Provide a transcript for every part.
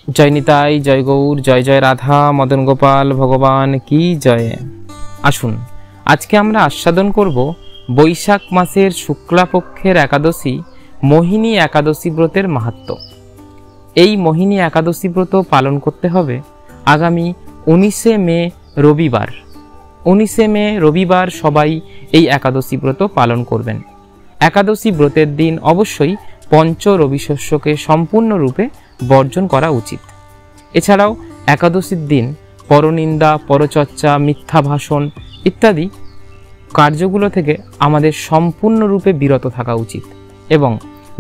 জয় নিতাই, জয় গৌর, জয় জয় রাধা মদন গোপাল ভগবান কি জয়। আসুন আজকে আমরা আস্বাদন করব বৈশাখ মাসের শুক্লাপক্ষের একাদশী মোহিনী একাদশী ব্রতের মাহাত্ম্য। এই মোহিনী একাদশী ব্রত পালন করতে হবে আগামী 19শে মে রবিবার। 19শে মে রবিবার সবাই এই একাদশী ব্রত পালন করবেন। একাদশী ব্রতের দিন অবশ্যই পঞ্চ রবিশস্যকে সম্পূর্ণরূপে বর্জন করা উচিত। এছাড়াও একাদশীর দিন পরনিন্দা, পরচর্চা, মিথ্যা ভাষণ ইত্যাদি কার্যগুলো থেকে আমাদের সম্পূর্ণরূপে বিরত থাকা উচিত এবং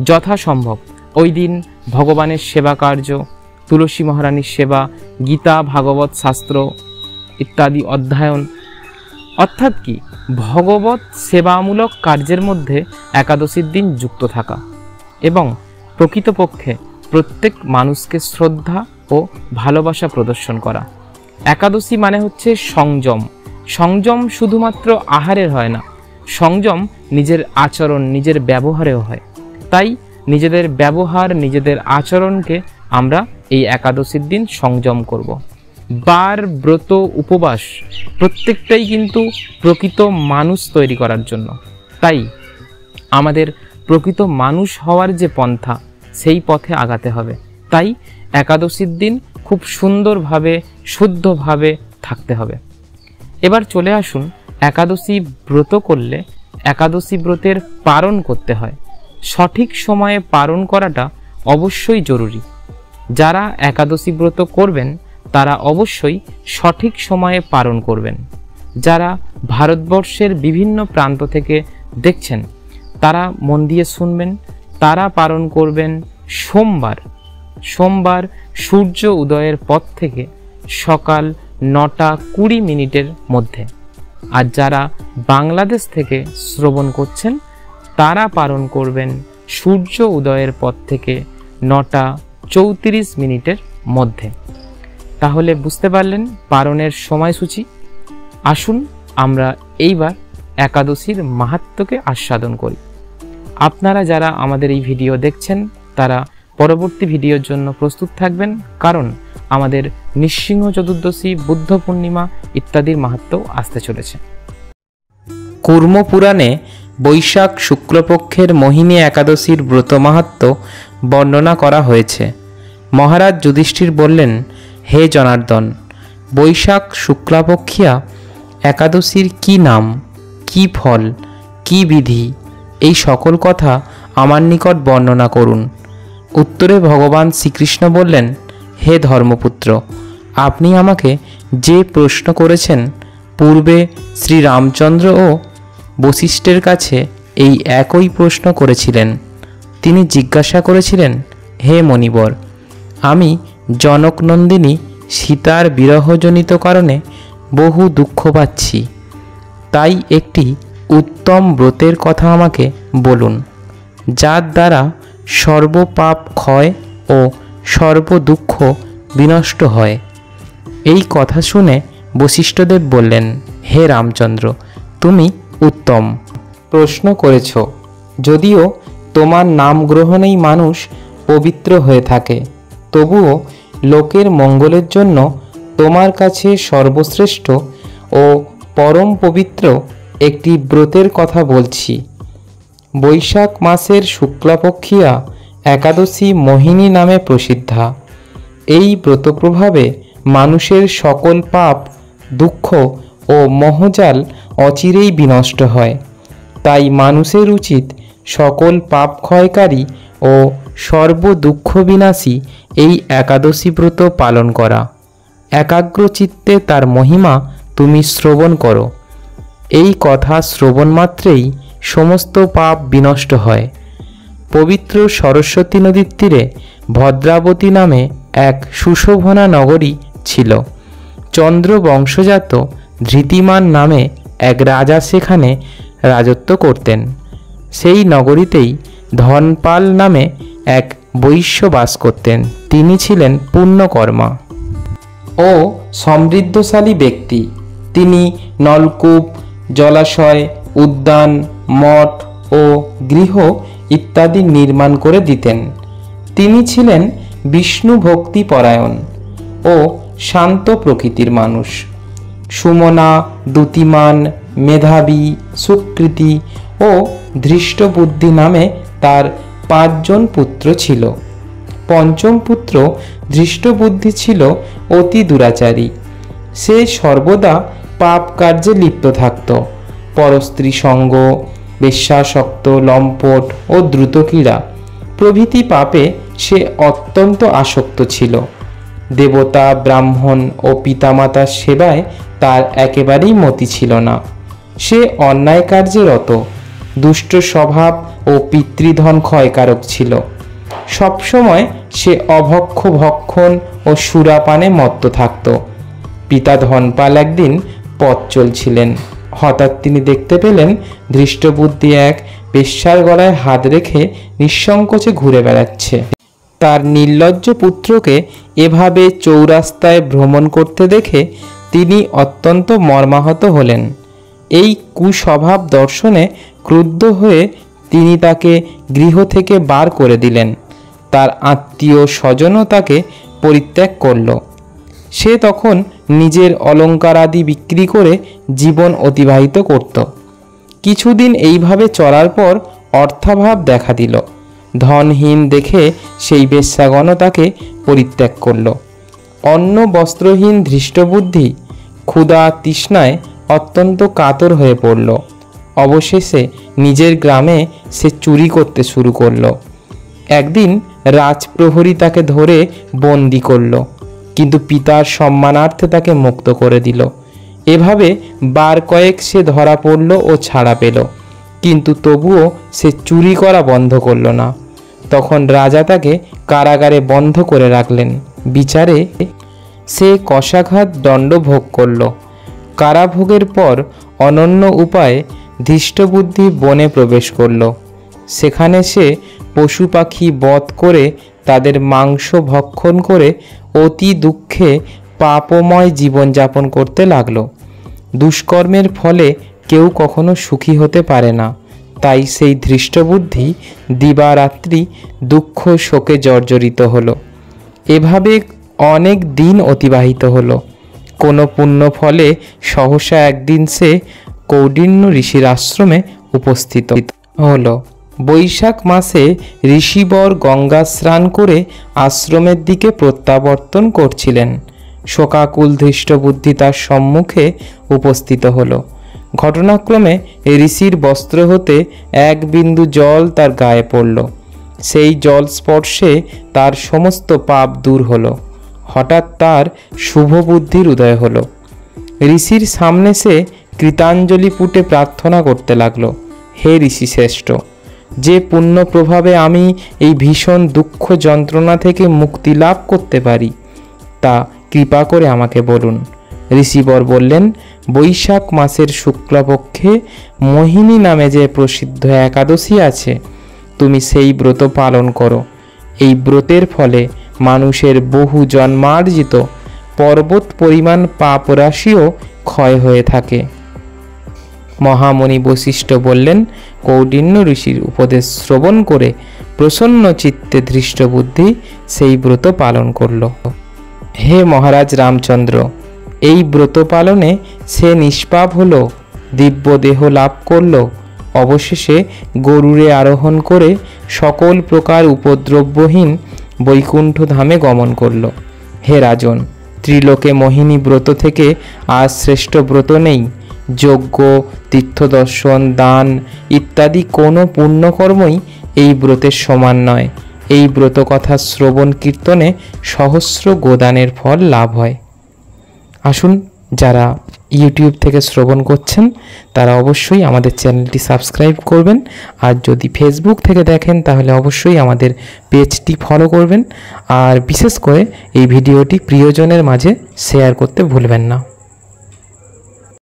যথাসম্ভব ওই দিন ভগবানের সেবা কার্য, তুলসী মহারানীর সেবা, গীতা, ভাগবত শাস্ত্র ইত্যাদি অধ্যয়ন, অর্থাৎ কি ভগবত সেবামূলক কার্যের মধ্যে একাদশীর দিন যুক্ত থাকা এবং প্রকৃতপক্ষে প্রত্যেক মানুষকে শ্রদ্ধা ও ভালোবাসা প্রদর্শন করা। একাদশী মানে হচ্ছে সংযম। সংযম শুধুমাত্র আহারের হয় না, সংযম নিজের আচরণ, নিজের ব্যবহারেও হয়। তাই নিজেদের ব্যবহার, নিজেদের আচরণকে আমরা এই একাদশীর দিন সংযম করব। বার, ব্রত, উপবাস প্রত্যেকটাই কিন্তু প্রকৃত মানুষ তৈরি করার জন্য। তাই আমাদের প্রকৃত মানুষ হওয়ার যে পন্থা, সেই পথে আগাতে হবে। তাই একাদশীর দিন খুব সুন্দরভাবে, শুদ্ধভাবে থাকতে হবে। এবার চলে আসুন, একাদশী ব্রত করলে একাদশী ব্রতের পালন করতে হয়। সঠিক সময়ে পালন করাটা অবশ্যই জরুরি। যারা একাদশী ব্রত করবেন তারা অবশ্যই সঠিক সময়ে পালন করবেন। যারা ভারতবর্ষের বিভিন্ন প্রান্ত থেকে দেখছেন তারা মন দিয়ে শুনবেন। তারা পালন করবেন সোমবার সূর্য উদয়ের পর থেকে সকাল 9:20 মধ্যে। আর যারা বাংলাদেশ থেকে শ্রবণ করছেন তারা পালন করবেন সূর্য উদয়ের পর থেকে 9:34 মধ্যে। তাহলে বুঝতে পারলেন পালনের সময়সূচি। আসুন আমরা এইবার একাদশীর মাহাত্ম্যকে আস্বাদন করি। আপনারা যারা আমাদের এই ভিডিও দেখছেন তারা পরবর্তী ভিডিওর জন্য প্রস্তুত থাকবেন, কারণ আমাদের নৃসিংহ চতুর্দশী, বুদ্ধ পূর্ণিমা ইত্যাদির মাহাত্ম্য আসতে চলেছে। কুর্ম পুরাণে বৈশাখ শুক্লপক্ষের মোহিনী একাদশীর ব্রত মাহাত্ম্য বর্ণনা করা হয়েছে। মহারাজ যুধিষ্ঠির বললেন, হে জনার্দন, বৈশাখ শুক্লাপক্ষিয়া একাদশীর কি নাম, কি ফল, কি বিধি, এই সকল কথা আমার নিকট বর্ণনা করুন। উত্তরে ভগবান শ্রীকৃষ্ণ বললেন, হে ধর্মপুত্র, আপনি আমাকে যে প্রশ্ন করেছেন, পূর্বে শ্রী রামচন্দ্র ও বশিষ্ঠের কাছে এই একই প্রশ্ন করেছিলেন। তিনি জিজ্ঞাসা করেছিলেন, হে মণিবর, আমি জনকনন্দিনী সীতার বিরহজনিত কারণে বহু দুঃখ পাচ্ছি। তাই একটি উত্তম ব্রতের কথা আমাকে বলুন, যার দ্বারা সর্বপাপ ক্ষয় ও সর্বদুঃখ বিনষ্ট হয়। এই কথা শুনে বশিষ্ঠদেব বললেন, হে রামচন্দ্র, তুমি উত্তম প্রশ্ন করেছ। যদিও তোমার নাম গ্রহণেই মানুষ পবিত্র হয়ে থাকে, তবুও লোকের মঙ্গলের জন্য তোমার কাছে সর্বশ্রেষ্ঠ ও পরম পবিত্র একটি ব্রতের কথা বলছি। বৈশাখ মাসের শুক্লাপক্ষিয়া একাদশী মোহিনী নামে প্রসিদ্ধা। এই ব্রত প্রভাবে মানুষের সকল পাপ, দুঃখ ও মোহজাল অচিরেই বিনষ্ট হয়। তাই মানুষের উচিত সকল পাপ ক্ষয়কারী ও সর্বদুঃখ বিনাশী এই একাদশী ব্রত পালন করা। একাগ্র চিত্তে তার মহিমা তুমি শ্রবণ করো। এই কথা শ্রবণ মাত্রেই সমস্ত পাপ বিনষ্ট হয়। পবিত্র সরস্বতী নদীর তীরে ভদ্রাবতী নামে এক সুশোভনা নগরী ছিল। চন্দ্র বংশজাত ধৃতিমান নামে এক রাজা সেখানে রাজত্ব করতেন। সেই নগরীতেই ধনপাল নামে এক বৈশ্য বাস করতেন। তিনি ছিলেন পুণ্যকর্মা ও সমৃদ্ধশালী ব্যক্তি। তিনি নলকূপ, জলাশয়, উদ্যান, মঠ ও গৃহ ইত্যাদি নির্মাণ করে দিতেন। তিনি ছিলেন বিষ্ণু ভক্তি পরায়ণ ও শান্ত প্রকৃতির মানুষ। সুমনা, দ্যুতিমান, মেধাবী, সুকৃতি ও ধৃষ্টবুদ্ধি নামে তার 5 জন পুত্র ছিল। পঞ্চম পুত্র ধৃষ্টবুদ্ধি ছিল অতি দুরাচারী। সে সর্বদা পাপ কার্যে লিপ্ত থাকত। পরস্ত্রী সঙ্গ, বেশ্যাসক্ত, লম্পট ও দ্রুতক্রীড়া প্রভৃতি পাপে সে অত্যন্ত আসক্ত ছিল। দেবতা, ব্রাহ্মণ ও পিতামাতার সেবায় তার একেবারেই মতি ছিল না। সে অন্যায় কার্যে রত, দুষ্ট স্বভাব ও পিতৃধন ক্ষয়কারক ছিল। সবসময় সে অভক্ষ ভক্ষণ ও সুরাপানে মত্ত থাকত। পিতা ধনপাল একদিন পথ চলছিলেন। হঠাৎ তিনি দেখতে পেলেন ধৃষ্টবুদ্ধি এক বেশ্যার গলায় হাত রেখে নিঃসংকোচে ঘুরে বেড়াচ্ছে। তার নির্লজ্জ পুত্রকে এভাবে চৌরাস্তায় ভ্রমণ করতে দেখে তিনি অত্যন্ত মর্মাহত হলেন। এই কুস্বভাব দর্শনে ক্রুদ্ধ হয়ে তিনি তাকে গৃহ থেকে বার করে দিলেন। তার আত্মীয় স্বজনও তাকে পরিত্যাগ করল। সে তখন নিজের অলঙ্কার আদি বিক্রি করে জীবন অতিবাহিত করত। কিছুদিন এইভাবে চলার পর অর্থাভাব দেখা দিল। ধনহীন দেখে সেই বেশ্যাগণ তাকে পরিত্যাগ করল। অন্ন বস্ত্রহীন ধৃষ্টবুদ্ধি ক্ষুধা তৃষ্ণায় অত্যন্ত কাতর হয়ে পড়ল। অবশেষে নিজের গ্রামে সে চুরি করতে শুরু করল। একদিন রাজপ্রহরী তাকে ধরে বন্দি করল, কিন্তু পিতার সম্মানার্থে তাকে মুক্ত করে দিল। এভাবে বার কয়েক সে ধরা পড়ল ও ছাড়া পেল, কিন্তু তবুও সে চুরি করা বন্ধ করল না। তখন রাজা তাকে কারাগারে বন্ধ করে রাখলেন। বিচারে সে কশাঘাত দণ্ড ভোগ করল। কারাভোগের পর অনন্য উপায়ে ধৃষ্টবুদ্ধি বনে প্রবেশ করল। সেখানে সে পশু পাখি বধ করে তাদের মাংস ভক্ষণ করে অতি দুঃখে পাপময় জীবনযাপন করতে লাগল। দুষ্কর্মের ফলে কেউ কখনো সুখী হতে পারে না। তাই সেই ধৃষ্টবুদ্ধি দিবারাত্রি দুঃখ শোকে জর্জরিত হলো। এভাবে অনেক দিন অতিবাহিত হলো। কোনো পুণ্য ফলে সহসা একদিন সে কৌণ্ডিন্য ঋষির আশ্রমে উপস্থিত হলো। বৈশাখ মাসে ঋষিবর গঙ্গা স্নান করে আশ্রমের দিকে প্রত্যাবর্তন করছিলেন। শোকাকুল ধৃষ্টবুদ্ধি তার সম্মুখে উপস্থিত হলো। ঘটনাক্রমে ঋষির বস্ত্র হতে এক বিন্দু জল তার গায়ে পড়ল। সেই জল স্পর্শে তার সমস্ত পাপ দূর হলো। হঠাৎ তার শুভ বুদ্ধির উদয় হলো। ঋষির সামনে সে কৃতাঞ্জলি পুটে প্রার্থনা করতে লাগলো, হে ঋষি শ্রেষ্ঠ, যে পুণ্য প্রভাবে আমি এই ভীষণ দুঃখ যন্ত্রণা থেকে মুক্তি লাভ করতে পারি তা কৃপা করে আমাকে বলুন। ঋষিবর বললেন, বৈশাখ মাসের শুক্লপক্ষে মোহিনী নামে যে প্রসিদ্ধ একাদশী আছে, তুমি সেই ব্রত পালন করো। এই ব্রতের ফলে মানুষের বহু জন্মার্জিত পর্বত পরিমাণ পাপ রাশিও ক্ষয় হয়ে থাকে। মহামণি বশিষ্ঠ বললেন, কৌণ্ডিন্য ঋষির উপদেশ শ্রবণ করে প্রসন্ন চিত্তে ধৃষ্টবুদ্ধি সেই ব্রত পালন করল। হে মহারাজ রামচন্দ্র, এই ব্রত পালনে সে নিষ্পাপ হল, দিব্য দেহ লাভ করল। অবশেষে গরুড়ে আরোহণ করে সকল প্রকার উপদ্রবহীন বৈকুণ্ঠ ধামে গমন করল। হে রাজন, ত্রিলোকে মোহিনী ব্রত থেকে আর শ্রেষ্ঠ ব্রত নেই। যজ্ঞ, তীর্থদর্শন, দান ইত্যাদি কোনো পুণ্যকর্মই এই ব্রতের সমান নয়। এই ব্রত কথা শ্রবণ কীর্তনে সহস্র গোদানের ফল লাভ হয়। আসুন, যারা ইউটিউব থেকে শ্রবণ করছেন তারা অবশ্যই আমাদের চ্যানেলটি সাবস্ক্রাইব করবেন, আর যদি ফেসবুক থেকে দেখেন তাহলে অবশ্যই আমাদের পেজটি ফলো করবেন, আর বিশেষ করে এই ভিডিওটি প্রিয়জনের মাঝে শেয়ার করতে ভুলবেন না।